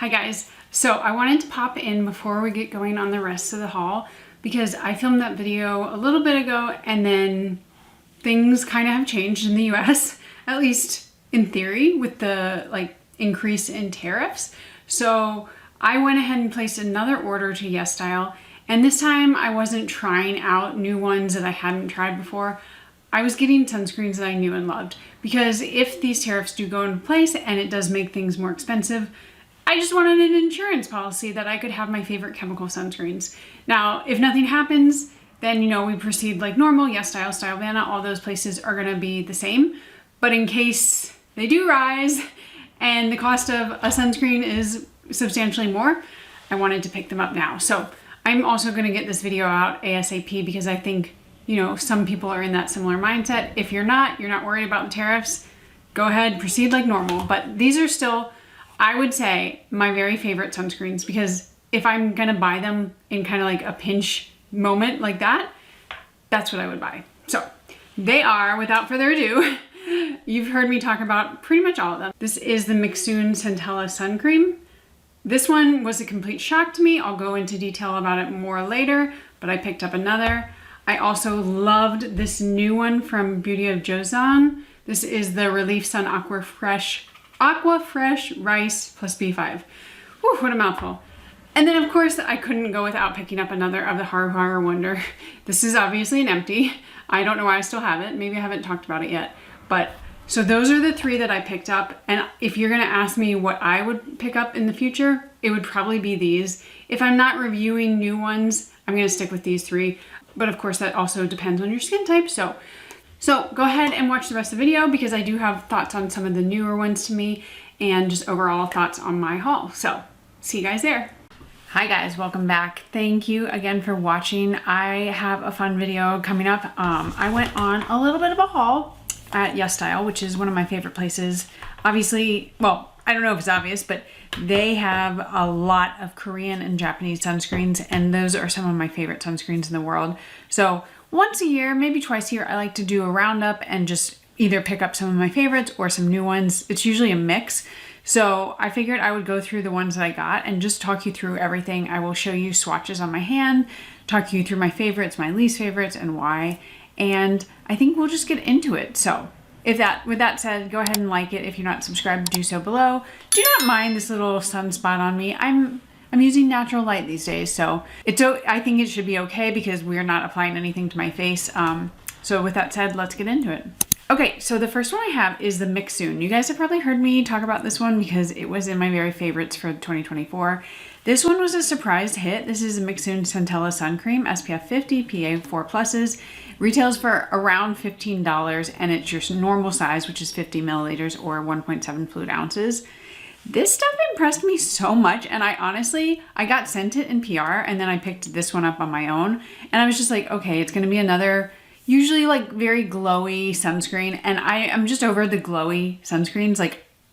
Hi guys, so I wanted to pop in before we get going on the rest of the haul because I filmed that video a little bit ago and then things kind of have changed in the US, at least in theory, with the increase in tariffs. So I went ahead and placed another order to YesStyle, and this time I wasn't trying out new ones that I hadn't tried before. I was getting sunscreens that I knew and loved because if these tariffs do go into place and it does make things more expensive, I just wanted an insurance policy that I could have my favorite chemical sunscreens. Now, if nothing happens, then, we proceed like normal. YesStyle, Stylovana, all those places are gonna be the same. But in case they do rise and the cost of a sunscreen is substantially more, I wanted to pick them up now. So I'm also gonna get this video out ASAP because I think, some people are in that similar mindset. If you're not worried about the tariffs, go ahead, proceed like normal. But these are still, I would say, my very favorite sunscreens because if I'm gonna buy them in kind of like a pinch moment like that, that's what I would buy. So they are, without further ado, you've heard me talk about pretty much all of them. This is the Mixsoon Centella Sun Cream. This one was a complete shock to me. I'll go into detail about it more later, but I picked up another. I also loved this new one from Beauty of Joseon. This is the Relief Sun Aqua Fresh Rice plus B5. Whew, what a mouthful. And then of course I couldn't go without picking up another of the HARUHARU Wonder. This is obviously an empty. I don't know why I still have it. Maybe I haven't talked about it yet. But so those are the three that I picked up. And if you're gonna ask me what I would pick up in the future, it would probably be these. If I'm not reviewing new ones, I'm gonna stick with these three. But of course that also depends on your skin type. So go ahead and watch the rest of the video because I do have thoughts on some of the newer ones to me and just overall thoughts on my haul. So see you guys there. Hi guys, welcome back. Thank you again for watching. I have a fun video coming up. I went on a little bit of a haul at YesStyle, which is one of my favorite places. Obviously, well, I don't know if it's obvious, but they have a lot of Korean and Japanese sunscreens, and those are some of my favorite sunscreens in the world. So once a year, maybe twice a year, I like to do a roundup and just either pick up some of my favorites or some new ones. It's usually a mix. So I figured I would go through the ones that I got and just talk you through everything. I will show you swatches on my hand, talk you through my favorites, my least favorites, and why. And I think we'll just get into it. So with that said, go ahead and like it. If you're not subscribed, do so below. Do not mind this little sunspot on me. I'm using natural light these days, so I think it should be okay because we're not applying anything to my face. So with that said, let's get into it. Okay, so the first one I have is the Mixsoon. You guys have probably heard me talk about this one because it was in my very favorites for 2024. This one was a surprise hit. This is a Mixsoon Centella Sun Cream, SPF 50, PA 4+. Retails for around $15 and it's your normal size, which is 50 milliliters or 1.7 fluid ounces. This stuff impressed me so much, and I got sent it in PR and then I picked this one up on my own and I was just like, okay, it's gonna be another usually very glowy sunscreen, and I'm just over the glowy sunscreens.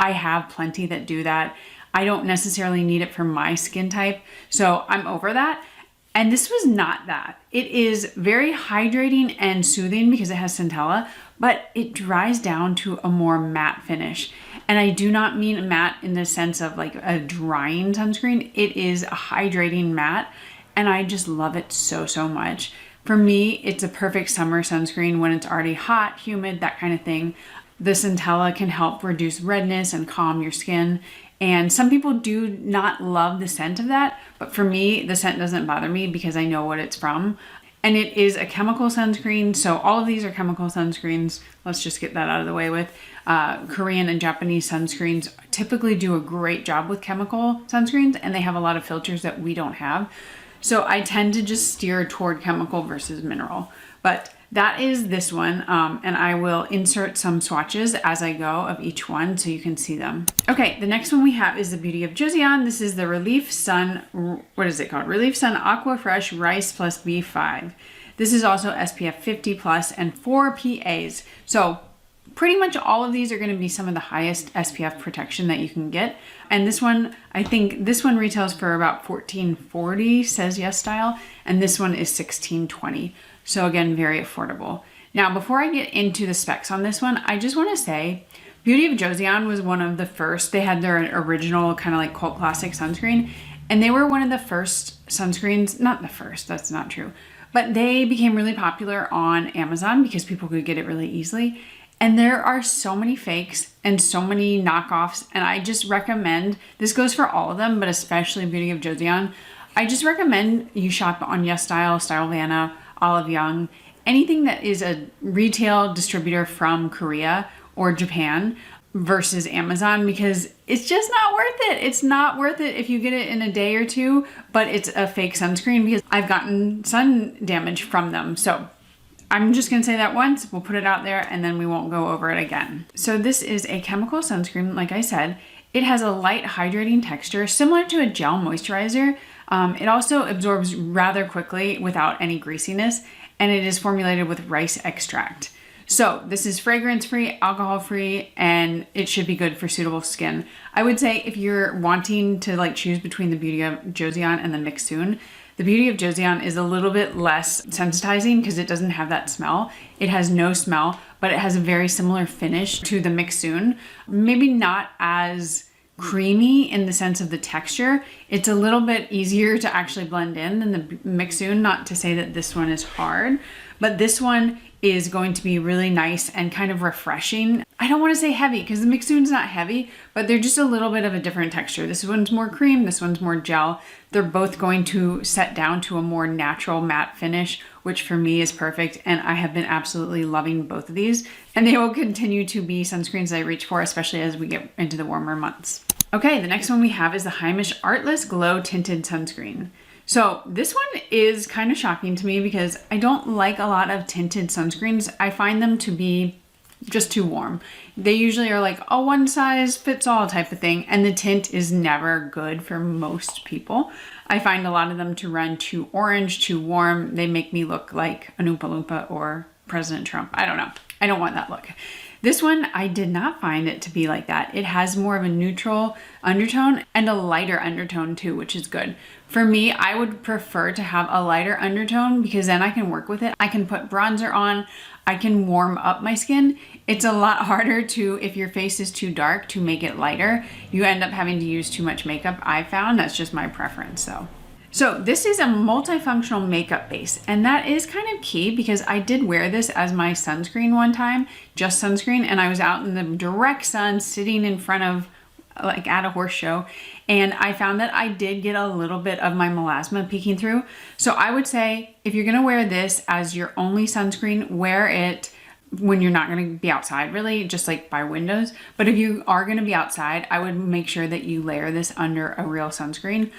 I have plenty that do that. I don't necessarily need it for my skin type, so I'm over that. And this was not that. It is very hydrating and soothing because it has Centella, but it dries down to a more matte finish. And I do not mean matte in the sense of like a drying sunscreen. It is a hydrating matte, and I just love it so, so much. For me, it's a perfect summer sunscreen when it's already hot, humid, that kind of thing. The Centella can help reduce redness and calm your skin. And some people do not love the scent of that, but for me, the scent doesn't bother me because I know what it's from. And it is a chemical sunscreen, so all of these are chemical sunscreens. Let's just get that out of the way with. Korean and Japanese sunscreens typically do a great job with chemical sunscreens, and they have a lot of filters that we don't have. So I tend to just steer toward chemical versus mineral. But that is this one, and I will insert some swatches as I go of each one so you can see them. Okay, the next one we have is the Beauty of Joseon. This is the Relief Sun, what is it called? Relief Sun Aqua Fresh Rice plus B5. This is also SPF 50+ and 4 PAs. So pretty much all of these are gonna be some of the highest SPF protection that you can get. And this one, I think this one retails for about $14.40, says YesStyle, and this one is $16.20. So again, very affordable. Now, before I get into the specs on this one, I just wanna say, Beauty of Joseon was one of the first. They had their original kind of like cult classic sunscreen, and they were one of the first sunscreens, not the first, that's not true, but they became really popular on Amazon because people could get it really easily. And there are so many fakes and so many knockoffs, and I just recommend, this goes for all of them, but especially Beauty of Joseon, I just recommend you shop on YesStyle, Stylevana, Olive Young, anything that is a retail distributor from Korea or Japan versus Amazon, because it's just not worth it. It's not worth it if you get it in a day or two, but it's a fake sunscreen, because I've gotten sun damage from them. So I'm just gonna say that once, we'll put it out there, and then we won't go over it again. So this is a chemical sunscreen, like I said. It has a light hydrating texture, similar to a gel moisturizer. It also absorbs rather quickly without any greasiness, and it is formulated with rice extract. So this is fragrance-free, alcohol-free, and it should be good for suitable skin. I would say if you're wanting to like choose between the Beauty of Joseon and the Mixsoon, the Beauty of Joseon is a little bit less sensitizing because it doesn't have that smell. It has no smell, but it has a very similar finish to the Mixsoon. Maybe not as creamy in the sense of the texture. It's a little bit easier to actually blend in than the Mixsoon, not to say that this one is hard, but this one is going to be really nice and kind of refreshing. I don't want to say heavy because the Mixsoon's not heavy, but they're just a little bit of a different texture. This one's more cream, this one's more gel. They're both going to set down to a more natural matte finish, which for me is perfect, and I have been absolutely loving both of these, and they will continue to be sunscreens I reach for, especially as we get into the warmer months. Okay, the next one we have is the HEIMISH Artless Glow Tinted Sunscreen. So this one is kind of shocking to me because I don't like a lot of tinted sunscreens. I find them to be just too warm. They usually are like a one size fits all type of thing, and the tint is never good for most people. I find a lot of them to run too orange, too warm. They make me look like an Oompa Loompa or President Trump. I don't know. I don't want that look. This one, I did not find it to be like that. It has more of a neutral undertone and a lighter undertone too, which is good. For me, I would prefer to have a lighter undertone because then I can work with it. I can put bronzer on, I can warm up my skin. It's a lot harder to, if your face is too dark, to make it lighter. You end up having to use too much makeup, I found. That's just my preference though. So this is a multifunctional makeup base, and that is kind of key because I did wear this as my sunscreen one time, just sunscreen, and I was out in the direct sun sitting in front of like at a horse show, and I found that I did get a little bit of my melasma peeking through. So I would say if you're gonna wear this as your only sunscreen, wear it when you're not going to be outside, really, just like by windows. But if you are going to be outside, I would make sure that you layer this under a real sunscreen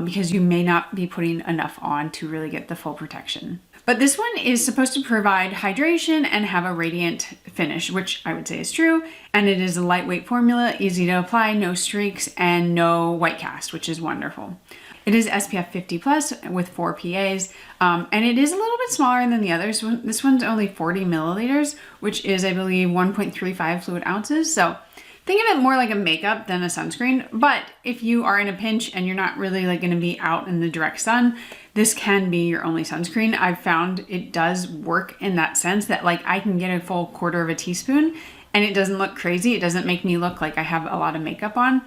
because you may not be putting enough on to really get the full protection. But this one is supposed to provide hydration and have a radiant finish, which I would say is true. And it is a lightweight formula, easy to apply, no streaks, and no white cast, which is wonderful. It is SPF 50 plus with 4 PAs, and it is a little bit smaller than the others. This one's only 40 milliliters, which is, I believe, 1.35 fluid ounces. So think of it more like a makeup than a sunscreen. But if you are in a pinch and you're not really like going to be out in the direct sun, this can be your only sunscreen. I've found it does work in that sense that like I can get a full quarter of a teaspoon and it doesn't look crazy. It doesn't make me look like I have a lot of makeup on.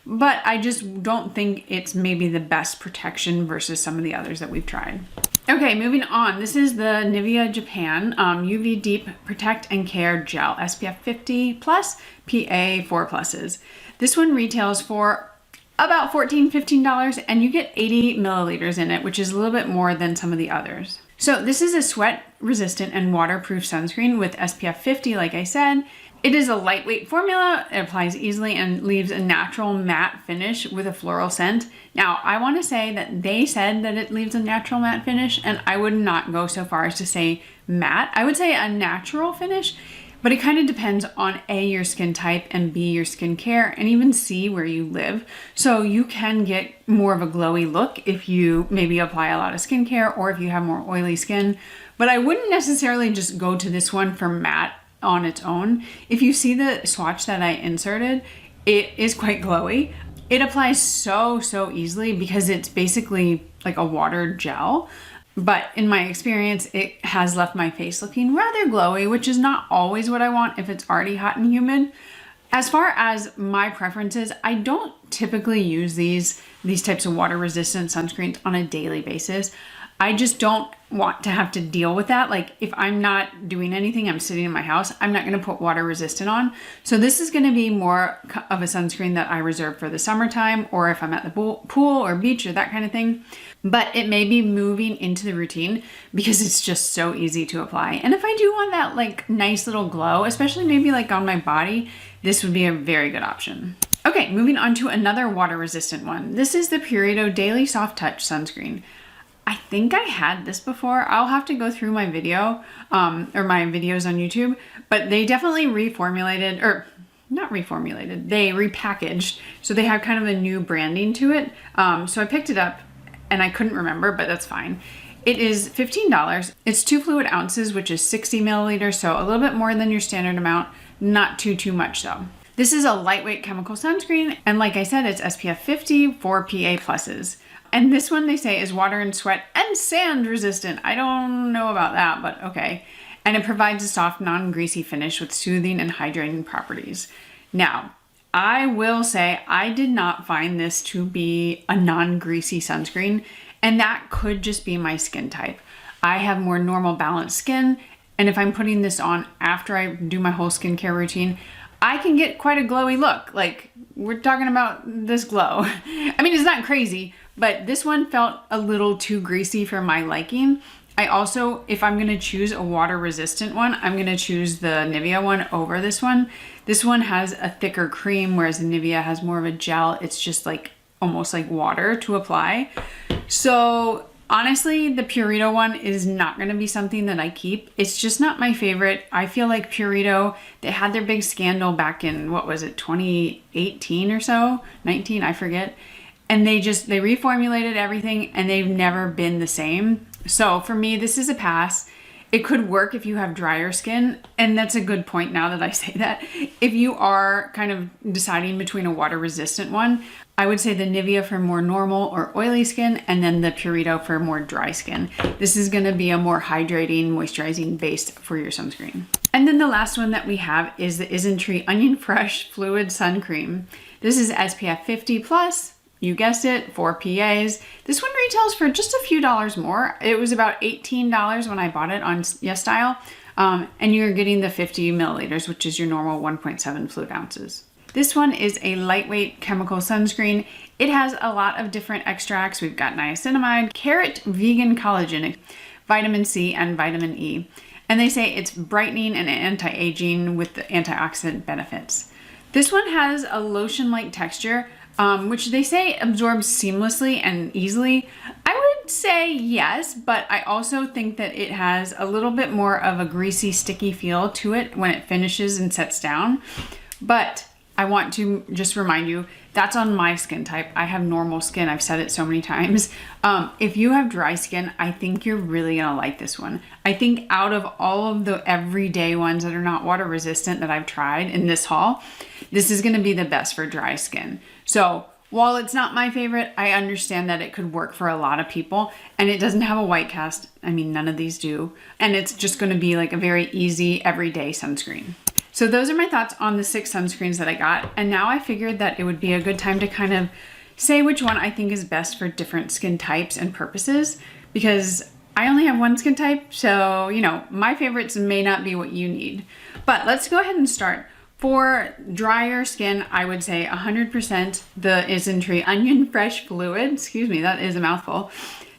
But I just don't think it's maybe the best protection versus some of the others that we've tried. Okay, moving on. This is the Nivea Japan UV Deep Protect and Care Gel SPF 50 plus PA 4 pluses. This one retails for about $14-15 and you get 80 milliliters in it, which is a little bit more than some of the others. So this is a sweat resistant and waterproof sunscreen with SPF 50, like I said. It is a lightweight formula, it applies easily and leaves a natural matte finish with a floral scent. Now, I want to say that they said that it leaves a natural matte finish, and I would not go so far as to say matte. I would say a natural finish, but it kind of depends on A, your skin type, and B, your skincare, and even C, where you live. So you can get more of a glowy look if you maybe apply a lot of skincare or if you have more oily skin. But I wouldn't necessarily just go to this one for matte on its own. If you see the swatch that I inserted, it is quite glowy. It applies so easily because it's basically like a water gel. But in my experience, it has left my face looking rather glowy, which is not always what I want if it's already hot and humid. As far as my preferences, I don't typically use these types of water resistant sunscreens on a daily basis. I just don't want to have to deal with that. Like if I'm not doing anything, I'm sitting in my house, I'm not going to put water resistant on. So this is going to be more of a sunscreen that I reserve for the summertime, or if I'm at the pool or beach or that kind of thing. But it may be moving into the routine because it's just so easy to apply. And if I do want that like nice little glow, especially maybe like on my body, this would be a very good option. Okay, moving on to another water resistant one. This is the Purito Daily Soft Touch Sunscreen. I think I had this before. I'll have to go through my video or my videos on YouTube, but they definitely reformulated, or not reformulated, they repackaged. So they have kind of a new branding to it. So I picked it up and I couldn't remember, but that's fine. It is $15. It's 2 fluid ounces, which is 60 milliliters. So a little bit more than your standard amount, not too much though. This is a lightweight chemical sunscreen. And like I said, it's SPF 50 for PA pluses. And this one they say is water and sweat and sand resistant. I don't know about that, but okay. And it provides a soft, non-greasy finish with soothing and hydrating properties. Now, I will say I did not find this to be a non-greasy sunscreen, and that could just be my skin type. I have more normal balanced skin, and if I'm putting this on after I do my whole skincare routine, I can get quite a glowy look. Like, we're talking about this glow. I mean, it's not crazy, but this one felt a little too greasy for my liking. I also, if I'm gonna choose a water resistant one, I'm gonna choose the Nivea one over this one. This one has a thicker cream, whereas the Nivea has more of a gel. It's just like, almost like water to apply. So honestly, the Purito one is not gonna be something that I keep. It's just not my favorite. I feel like Purito, they had their big scandal back in, what was it, 2018 or so? 19, I forget. And they reformulated everything and they've never been the same. So for me, this is a pass. It could work if you have drier skin. And that's a good point now that I say that. If you are kind of deciding between a water resistant one, I would say the Nivea for more normal or oily skin, and then the Purito for more dry skin. This is gonna be a more hydrating, moisturizing base for your sunscreen. And then the last one that we have is the Isntree Onion Fresh Fluid Sun Cream. This is SPF 50 plus. You guessed it, 4 PAs. This one retails for just a few dollars more. It was about $18 when I bought it on YesStyle. And you're getting the 50 milliliters, which is your normal 1.7 fluid ounces. This one is a lightweight chemical sunscreen. It has a lot of different extracts. We've got niacinamide, carrot, vegan collagen, vitamin C, and vitamin E. And they say it's brightening and anti-aging with the antioxidant benefits. This one has a lotion-like texture, which they say absorbs seamlessly and easily. I would say yes, but I also think that it has a little bit more of a greasy, sticky feel to it when it finishes and sets down. But I want to just remind you, that's on my skin type. I have normal skin. I've said it so many times. If you have dry skin, I think you're really gonna like this one. I think out of all of the everyday ones that are not water resistant that I've tried in this haul, this is gonna be the best for dry skin. So while it's not my favorite, I understand that it could work for a lot of people, and it doesn't have a white cast. I mean, none of these do. And it's just gonna be like a very easy everyday sunscreen. So those are my thoughts on the 6 sunscreens that I got. And now I figured that it would be a good time to kind of say which one I think is best for different skin types and purposes, because I only have one skin type. So, you know, my favorites may not be what you need. But let's go ahead and start. For drier skin, I would say 100% the Isntree Onion Fresh Fluid. Excuse me, that is a mouthful.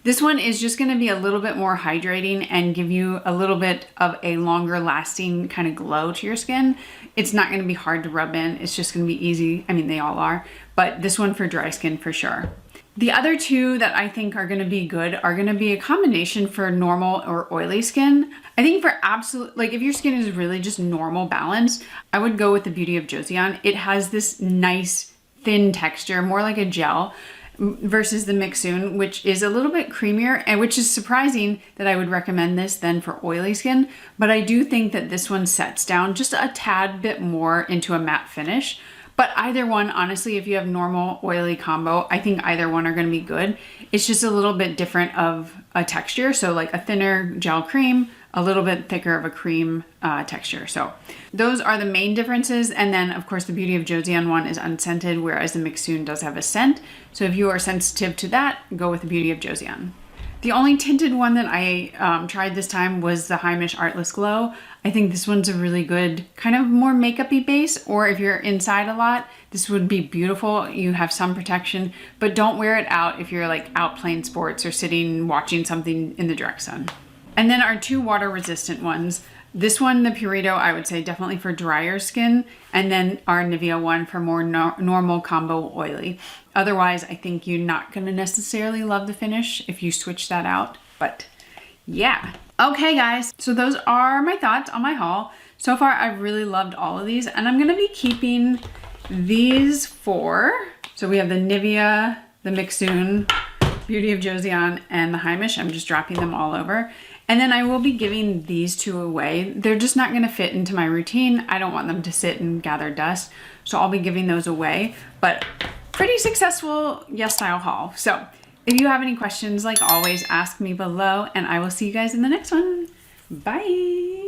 This one is just gonna be a little bit more hydrating and give you a little bit of a longer lasting kind of glow to your skin. It's not gonna be hard to rub in. It's just gonna be easy. I mean, they all are, but this one for dry skin for sure. The other 2 that I think are gonna be good are gonna be a combination for normal or oily skin. I think for absolute, like if your skin is really just normal balance, I would go with the Beauty of Joseon. It has this nice thin texture, more like a gel, versus the Mixsoon, which is a little bit creamier, and which is surprising that I would recommend this than for oily skin. But I do think that this one sets down just a tad bit more into a matte finish. But either one, honestly, if you have normal oily combo, I think either one are gonna be good. It's just a little bit different of a texture. So like a thinner gel cream a little bit thicker of a cream texture. So those are the main differences. And then of course the Beauty of Joseon one is unscented, whereas the Mixsoon does have a scent. So if you are sensitive to that, go with the Beauty of Joseon. The only tinted one that I tried this time was the HEIMISH Artless Glow. I think this one's a really good kind of more makeup-y base, or if you're inside a lot, this would be beautiful. You have some protection, but don't wear it out if you're like out playing sports or sitting watching something in the direct sun. And then our two water resistant ones. This one, the Purito, I would say definitely for drier skin, and then our Nivea one for more normal combo oily. Otherwise, I think you're not gonna necessarily love the finish if you switch that out, but yeah. Okay guys, so those are my thoughts on my haul. So far, I've really loved all of these, and I'm gonna be keeping these four. So we have the Nivea, the Mixsoon, Beauty of Joseon, and the HEIMISH. I'm just dropping them all over. And then I will be giving these two away. They're just not gonna fit into my routine. I don't want them to sit and gather dust. So I'll be giving those away, but pretty successful YesStyle haul. So if you have any questions, like always, ask me below, and I will see you guys in the next one. Bye.